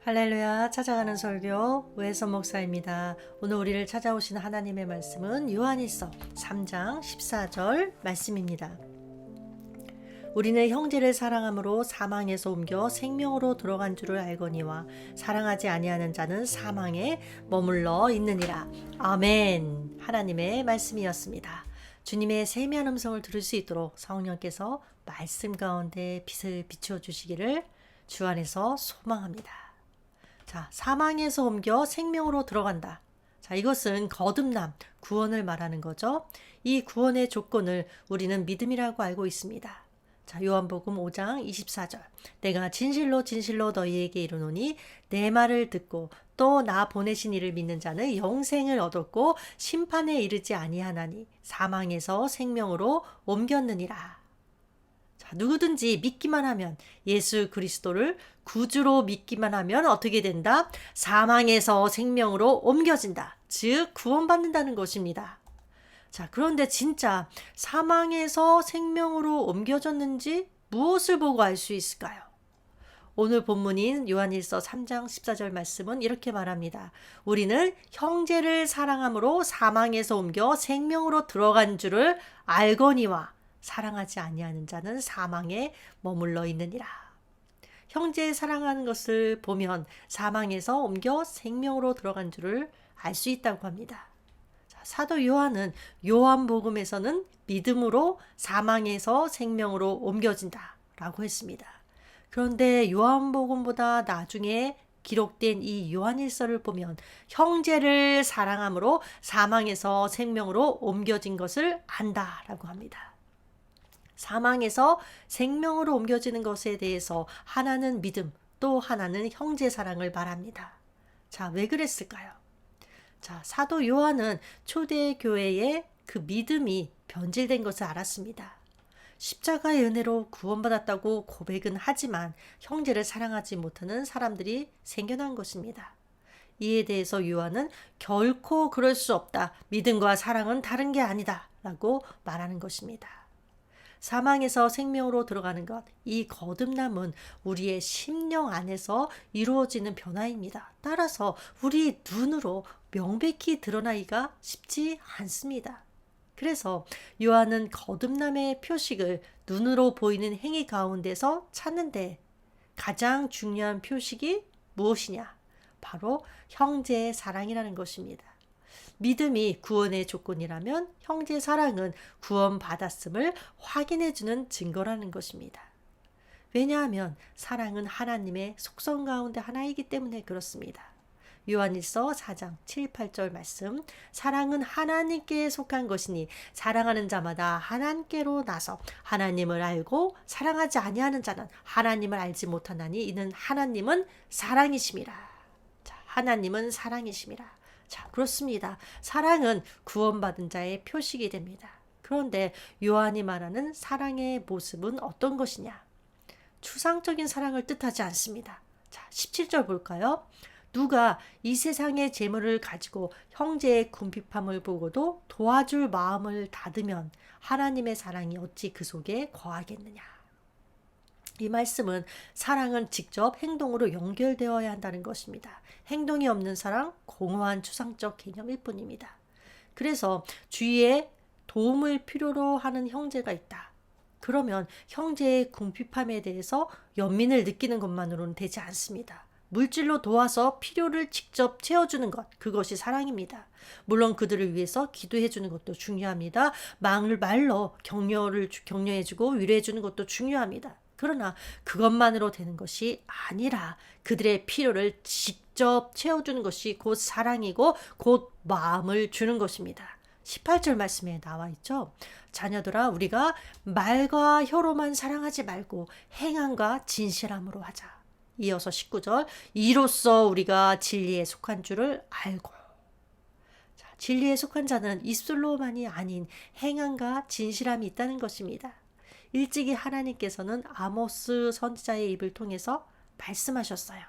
할렐루야, 찾아가는 설교 외선 목사입니다. 오늘 우리를 찾아오신 하나님의 말씀은 요한일서 3장 14절 말씀입니다. 우리는 형제를 사랑함으로 사망에서 옮겨 생명으로 들어간 줄을 알거니와 사랑하지 아니하는 자는 사망에 머물러 있느니라. 아멘. 하나님의 말씀이었습니다. 주님의 세미한 음성을 들을 수 있도록 성령께서 말씀 가운데 빛을 비추어 주시기를 주 안에서 소망합니다. 자, 사망에서 옮겨 생명으로 들어간다. 자, 이것은 거듭남, 구원을 말하는 거죠. 이 구원의 조건을 우리는 믿음이라고 알고 있습니다. 자, 요한복음 5장 24절. 내가 진실로 진실로 너희에게 이르노니 내 말을 듣고 또 나 보내신 이를 믿는 자는 영생을 얻었고 심판에 이르지 아니하나니 사망에서 생명으로 옮겼느니라. 누구든지 믿기만 하면 예수 그리스도를 구주로 믿기만 하면 어떻게 된다? 사망에서 생명으로 옮겨진다. 즉 구원받는다는 것입니다. 자, 그런데 진짜 사망에서 생명으로 옮겨졌는지 무엇을 보고 알 수 있을까요? 오늘 본문인 요한일서 3장 14절 말씀은 이렇게 말합니다. 우리는 형제를 사랑함으로 사망에서 옮겨 생명으로 들어간 줄을 알거니와 사랑하지 아니하는 자는 사망에 머물러 있느니라. 형제 사랑하는 것을 보면 사망에서 옮겨 생명으로 들어간 줄을 알 수 있다고 합니다. 자, 사도 요한은 요한복음에서는 믿음으로 사망에서 생명으로 옮겨진다 라고 했습니다. 그런데 요한복음보다 나중에 기록된 이 요한일서를 보면 형제를 사랑함으로 사망에서 생명으로 옮겨진 것을 안다라고 합니다. 사망에서 생명으로 옮겨지는 것에 대해서 하나는 믿음, 또 하나는 형제 사랑을 말합니다. 자, 왜 그랬을까요? 자, 사도 요한은 초대교회에 그 믿음이 변질된 것을 알았습니다. 십자가의 은혜로 구원받았다고 고백은 하지만 형제를 사랑하지 못하는 사람들이 생겨난 것입니다. 이에 대해서 요한은 결코 그럴 수 없다. 믿음과 사랑은 다른 게 아니다. 라고 말하는 것입니다. 사망에서 생명으로 들어가는 것, 이 거듭남은 우리의 심령 안에서 이루어지는 변화입니다. 따라서 우리 눈으로 명백히 드러나기가 쉽지 않습니다. 그래서 요한은 거듭남의 표식을 눈으로 보이는 행위 가운데서 찾는데 가장 중요한 표식이 무엇이냐? 바로 형제의 사랑이라는 것입니다. 믿음이 구원의 조건이라면 형제 사랑은 구원받았음을 확인해주는 증거라는 것입니다. 왜냐하면 사랑은 하나님의 속성 가운데 하나이기 때문에 그렇습니다. 요한일서 4장 7, 8절 말씀. 사랑은 하나님께 속한 것이니 사랑하는 자마다 하나님께로 나서 하나님을 알고 사랑하지 아니하는 자는 하나님을 알지 못하나니 이는 하나님은 사랑이심이라. 자, 하나님은 사랑이심이라. 자, 그렇습니다. 사랑은 구원받은 자의 표식이 됩니다. 그런데 요한이 말하는 사랑의 모습은 어떤 것이냐? 추상적인 사랑을 뜻하지 않습니다. 자, 17절 볼까요? 누가 이 세상의 재물을 가지고 형제의 궁핍함을 보고도 도와줄 마음을 닫으면 하나님의 사랑이 어찌 그 속에 거하겠느냐. 이 말씀은 사랑은 직접 행동으로 연결되어야 한다는 것입니다. 행동이 없는 사랑, 공허한 추상적 개념일 뿐입니다. 그래서 주위에 도움을 필요로 하는 형제가 있다. 그러면 형제의 궁핍함에 대해서 연민을 느끼는 것만으로는 되지 않습니다. 물질로 도와서 필요를 직접 채워주는 것, 그것이 사랑입니다. 물론 그들을 위해서 기도해주는 것도 중요합니다. 말로 격려해주고 위로해주는 것도 중요합니다. 그러나 그것만으로 되는 것이 아니라 그들의 필요를 직접 채워주는 것이 곧 사랑이고 곧 마음을 주는 것입니다. 18절 말씀에 나와 있죠. 자녀들아, 우리가 말과 혀로만 사랑하지 말고 행함과 진실함으로 하자. 이어서 19절. 이로써 우리가 진리에 속한 줄을 알고. 자, 진리에 속한 자는 입술로만이 아닌 행함과 진실함이 있다는 것입니다. 일찍이 하나님께서는 아모스 선지자의 입을 통해서 말씀하셨어요.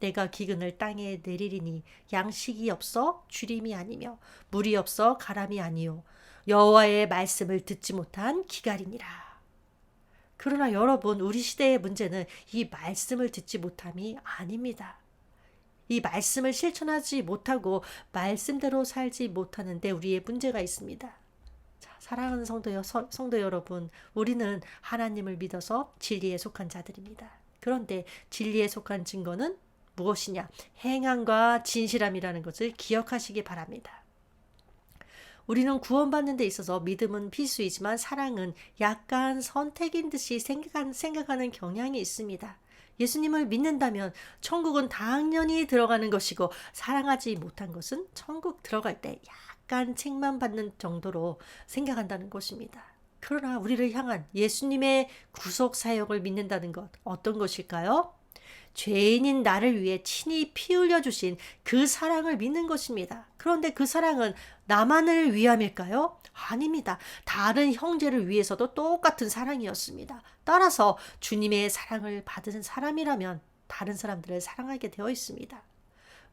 내가 기근을 땅에 내리리니 양식이 없어 주림이 아니며 물이 없어 가람이 아니요 여호와의 말씀을 듣지 못한 기갈이니라. 그러나 여러분, 우리 시대의 문제는 이 말씀을 듣지 못함이 아닙니다. 이 말씀을 실천하지 못하고 말씀대로 살지 못하는데 우리의 문제가 있습니다. 자, 사랑하는 성도 여러분, 우리는 하나님을 믿어서 진리에 속한 자들입니다. 그런데 진리에 속한 증거는 무엇이냐? 행함과 진실함이라는 것을 기억하시기 바랍니다. 우리는 구원받는 데 있어서 믿음은 필수이지만 사랑은 약간 선택인 듯이 생각하는 경향이 있습니다. 예수님을 믿는다면 천국은 당연히 들어가는 것이고 사랑하지 못한 것은 천국 들어갈 때 약간 책만 받는 정도로 생각한다는 것입니다. 그러나 우리를 향한 예수님의 구속 사역을 믿는다는 것 어떤 것일까요? 죄인인 나를 위해 친히 피 흘려 주신 그 사랑을 믿는 것입니다. 그런데 그 사랑은 나만을 위함일까요? 아닙니다. 다른 형제를 위해서도 똑같은 사랑이었습니다. 따라서 주님의 사랑을 받은 사람이라면 다른 사람들을 사랑하게 되어 있습니다.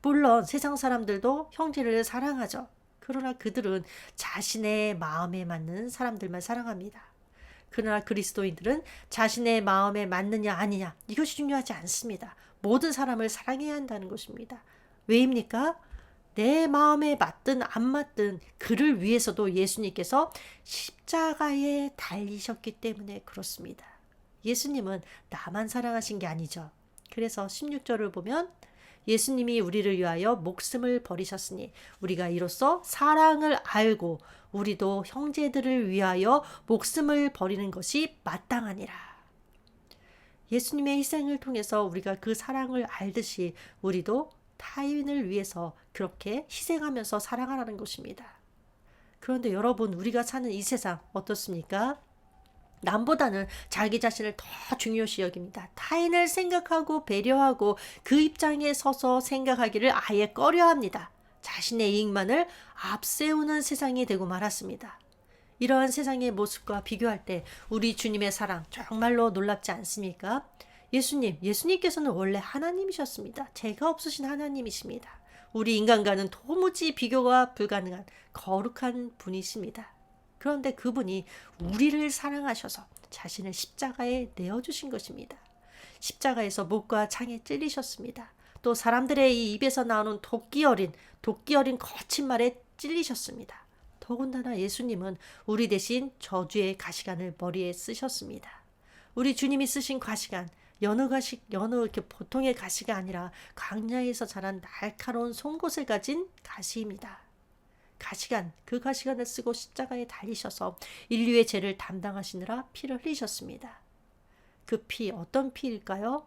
물론 세상 사람들도 형제를 사랑하죠. 그러나 그들은 자신의 마음에 맞는 사람들만 사랑합니다. 그러나 그리스도인들은 자신의 마음에 맞느냐 아니냐 이것이 중요하지 않습니다. 모든 사람을 사랑해야 한다는 것입니다. 왜입니까? 내 마음에 맞든 안 맞든 그를 위해서도 예수님께서 십자가에 달리셨기 때문에 그렇습니다. 예수님은 나만 사랑하신 게 아니죠. 그래서 16절을 보면 예수님이 우리를 위하여 목숨을 버리셨으니 우리가 이로써 사랑을 알고 우리도 형제들을 위하여 목숨을 버리는 것이 마땅하니라. 예수님의 희생을 통해서 우리가 그 사랑을 알듯이 우리도 타인을 위해서 그렇게 희생하면서 사랑하라는 것입니다. 그런데 여러분, 우리가 사는 이 세상 어떻습니까? 남보다는 자기 자신을 더 중요시 여깁니다. 타인을 생각하고 배려하고 그 입장에 서서 생각하기를 아예 꺼려합니다. 자신의 이익만을 앞세우는 세상이 되고 말았습니다. 이러한 세상의 모습과 비교할 때 우리 주님의 사랑 정말로 놀랍지 않습니까? 예수님께서는 원래 하나님이셨습니다. 죄가 없으신 하나님이십니다. 우리 인간과는 도무지 비교가 불가능한 거룩한 분이십니다. 그런데 그분이 우리를 사랑하셔서 자신을 십자가에 내어주신 것입니다. 십자가에서 목과 창에 찔리셨습니다. 또 사람들의 이 입에서 나오는 도끼 어린 거친 말에 찔리셨습니다. 더군다나 예수님은 우리 대신 저주의 가시관을 머리에 쓰셨습니다. 우리 주님이 쓰신 가시관, 여느 이렇게 보통의 가시가 아니라 광야에서 자란 날카로운 송곳을 가진 가시입니다. 그 가시관을 쓰고 십자가에 달리셔서 인류의 죄를 담당하시느라 피를 흘리셨습니다. 그 피, 어떤 피일까요?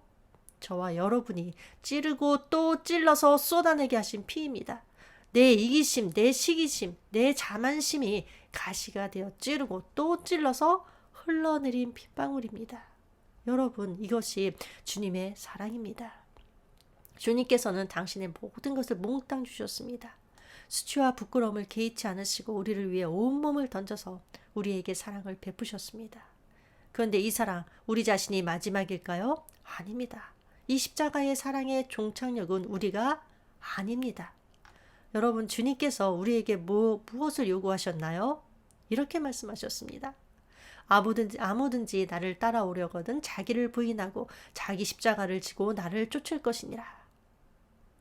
저와 여러분이 찌르고 또 찔러서 쏟아내게 하신 피입니다. 내 이기심, 내 시기심, 내 자만심이 가시가 되어 찌르고 또 찔러서 흘러내린 핏방울입니다. 여러분, 이것이 주님의 사랑입니다. 주님께서는 당신의 모든 것을 몽땅 주셨습니다. 수치와 부끄러움을 개의치 않으시고 우리를 위해 온몸을 던져서 우리에게 사랑을 베푸셨습니다. 그런데 이 사랑, 우리 자신이 마지막일까요? 아닙니다. 이 십자가의 사랑의 종착역은 우리가 아닙니다. 여러분, 주님께서 우리에게 무엇을 요구하셨나요? 이렇게 말씀하셨습니다. 아무든지 나를 따라오려거든 자기를 부인하고 자기 십자가를 지고 나를 쫓을 것이니라.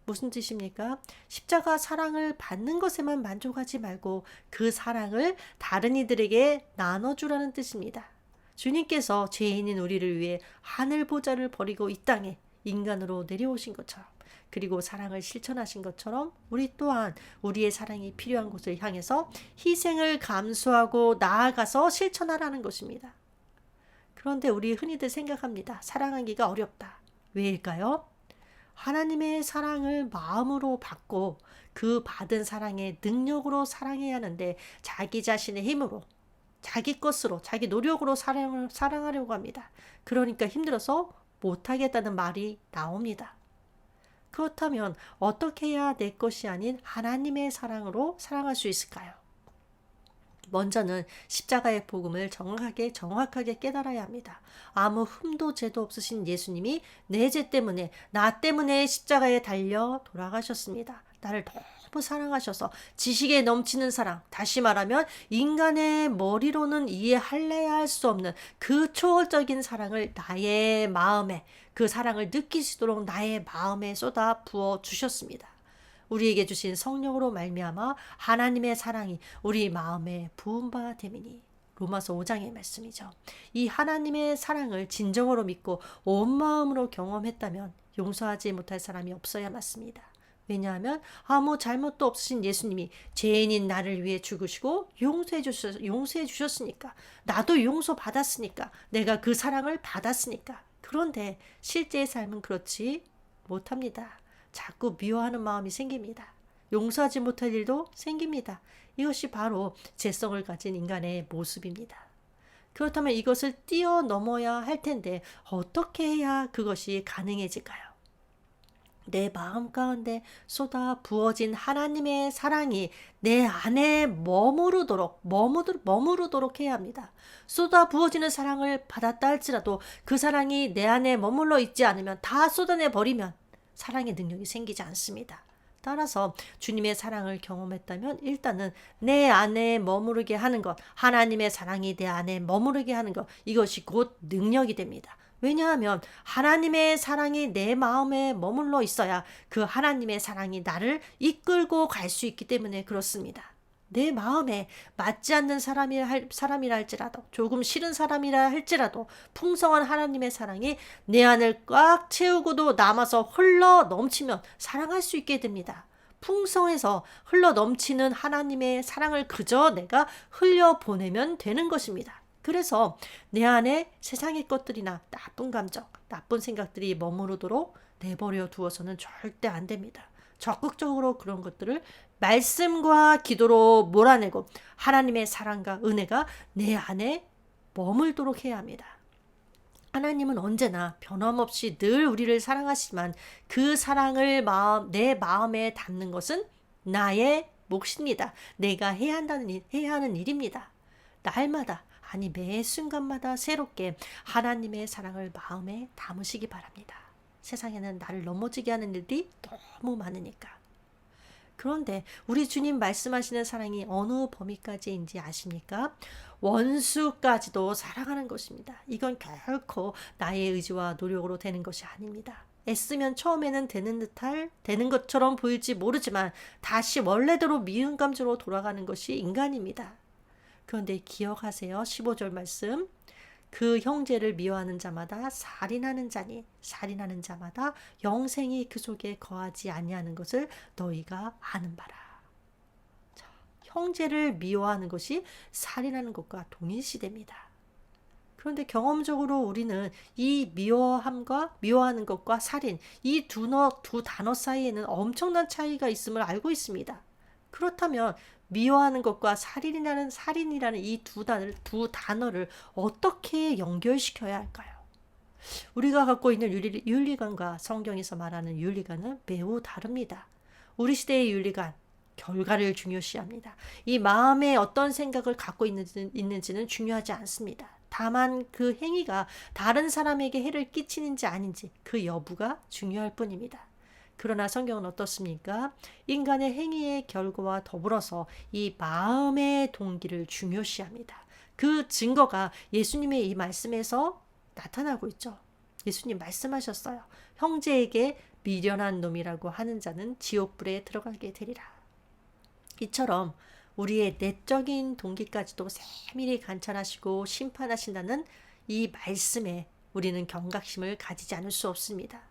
무슨 뜻입니까? 십자가 사랑을 받는 것에만 만족하지 말고 그 사랑을 다른 이들에게 나눠주라는 뜻입니다. 주님께서 죄인인 우리를 위해 하늘 보좌를 버리고 이 땅에 인간으로 내려오신 것처럼, 그리고 사랑을 실천하신 것처럼 우리 또한 우리의 사랑이 필요한 곳을 향해서 희생을 감수하고 나아가서 실천하라는 것입니다. 그런데 우리 흔히들 생각합니다. 사랑하기가 어렵다. 왜일까요? 하나님의 사랑을 마음으로 받고 그 받은 사랑의 능력으로 사랑해야 하는데 자기 자신의 힘으로, 자기 것으로, 자기 노력으로 사랑하려고 합니다. 그러니까 힘들어서 못하겠다는 말이 나옵니다. 그렇다면 어떻게 해야 내 것이 아닌 하나님의 사랑으로 사랑할 수 있을까요? 먼저는 십자가의 복음을 정확하게 깨달아야 합니다. 아무 흠도 죄도 없으신 예수님이 내 죄 때문에, 나 때문에 십자가에 달려 돌아가셨습니다. 나를 너무 사랑하셔서 지식에 넘치는 사랑, 다시 말하면 인간의 머리로는 이해할래야 할 수 없는 그 초월적인 사랑을 나의 마음에, 그 사랑을 느낄 수 있도록 나의 마음에 쏟아 부어 주셨습니다. 우리에게 주신 성령으로 말미암아 하나님의 사랑이 우리 마음에 부은 바 됨이니. 로마서 5장의 말씀이죠. 이 하나님의 사랑을 진정으로 믿고 온 마음으로 경험했다면 용서하지 못할 사람이 없어야 맞습니다. 왜냐하면 아무 잘못도 없으신 예수님이 죄인인 나를 위해 죽으시고 용서해 주셨으니까, 나도 용서받았으니까, 내가 그 사랑을 받았으니까. 그런데 실제의 삶은 그렇지 못합니다. 자꾸 미워하는 마음이 생깁니다. 용서하지 못할 일도 생깁니다. 이것이 바로 죄성을 가진 인간의 모습입니다. 그렇다면 이것을 뛰어넘어야 할 텐데 어떻게 해야 그것이 가능해질까요? 내 마음 가운데 쏟아 부어진 하나님의 사랑이 내 안에 머무르도록 해야 합니다. 쏟아 부어지는 사랑을 받았다 할지라도 그 사랑이 내 안에 머물러 있지 않으면, 다 쏟아내 버리면 사랑의 능력이 생기지 않습니다. 따라서 주님의 사랑을 경험했다면 일단은 내 안에 머무르게 하는 것, 하나님의 사랑이 내 안에 머무르게 하는 것, 이것이 곧 능력이 됩니다. 왜냐하면 하나님의 사랑이 내 마음에 머물러 있어야 그 하나님의 사랑이 나를 이끌고 갈 수 있기 때문에 그렇습니다. 내 마음에 맞지 않는 사람이라 할지라도, 조금 싫은 사람이라 할지라도 풍성한 하나님의 사랑이 내 안을 꽉 채우고도 남아서 흘러 넘치면 사랑할 수 있게 됩니다. 풍성해서 흘러 넘치는 하나님의 사랑을 그저 내가 흘려보내면 되는 것입니다. 그래서 내 안에 세상의 것들이나 나쁜 감정, 나쁜 생각들이 머무르도록 내버려 두어서는 절대 안 됩니다. 적극적으로 그런 것들을 말씀과 기도로 몰아내고 하나님의 사랑과 은혜가 내 안에 머물도록 해야 합니다. 하나님은 언제나 변함없이 늘 우리를 사랑하시지만 그 사랑을 내 마음에 담는 것은 나의 몫입니다. 내가 해야 하는 일입니다. 날마다, 아니 매 순간마다 새롭게 하나님의 사랑을 마음에 담으시기 바랍니다. 세상에는 나를 넘어지게 하는 일이 너무 많으니까. 그런데 우리 주님 말씀하시는 사랑이 어느 범위까지인지 아십니까? 원수까지도 사랑하는 것입니다. 이건 결코 나의 의지와 노력으로 되는 것이 아닙니다. 애쓰면 처음에는 되는 것처럼 보일지 모르지만 다시 원래대로 미운 감정으로 돌아가는 것이 인간입니다. 그런데 기억하세요. 15절 말씀. 그 형제를 미워하는 자마다 살인하는 자니 살인하는 자마다 영생이 그 속에 거하지 아니하는 것을 너희가 아는 바라. 자, 형제를 미워하는 것이 살인하는 것과 동일시됩니다. 그런데 경험적으로 우리는 이 미워하는 것과 살인, 이 두 단어 사이에는 엄청난 차이가 있음을 알고 있습니다. 그렇다면 미워하는 것과 살인이라는 이 두 단어를 어떻게 연결시켜야 할까요? 우리가 갖고 있는 윤리관과 성경에서 말하는 윤리관은 매우 다릅니다. 우리 시대의 윤리관, 결과를 중요시합니다. 이 마음에 어떤 생각을 갖고 있는지는 중요하지 않습니다. 다만 그 행위가 다른 사람에게 해를 끼치는지 아닌지 그 여부가 중요할 뿐입니다. 그러나 성경은 어떻습니까? 인간의 행위의 결과와 더불어서 이 마음의 동기를 중요시합니다. 그 증거가 예수님의 이 말씀에서 나타나고 있죠. 예수님 말씀하셨어요. 형제에게 미련한 놈이라고 하는 자는 지옥불에 들어가게 되리라. 이처럼 우리의 내적인 동기까지도 세밀히 관찰하시고 심판하신다는 이 말씀에 우리는 경각심을 가지지 않을 수 없습니다.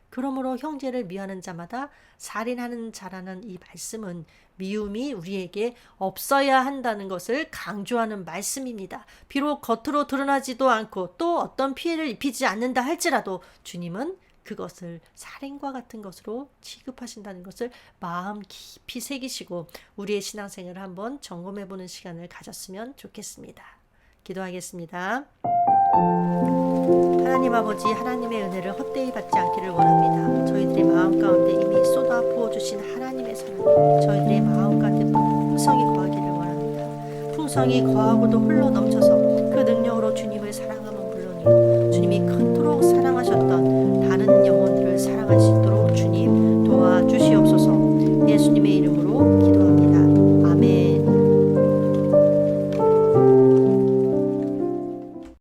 그러므로 형제를 미워하는 자마다 살인하는 자라는 이 말씀은 미움이 우리에게 없어야 한다는 것을 강조하는 말씀입니다. 비록 겉으로 드러나지도 않고 또 어떤 피해를 입히지 않는다 할지라도 주님은 그것을 살인과 같은 것으로 취급하신다는 것을 마음 깊이 새기시고 우리의 신앙생활을 한번 점검해보는 시간을 가졌으면 좋겠습니다. 기도하겠습니다. 하나님 아버지, 하나님의 은혜를 헛되이 받지 않기를 원합니다. 저희들의 마음 가운데 이미 쏟아 부어주신 하나님의 사랑이 저희들의 마음 가운데 풍성히 거하기를 원합니다. 풍성히 거하고도 흘러 넘쳐서 그 능력으로 주님을 사랑하면 물론이요 주님이 큰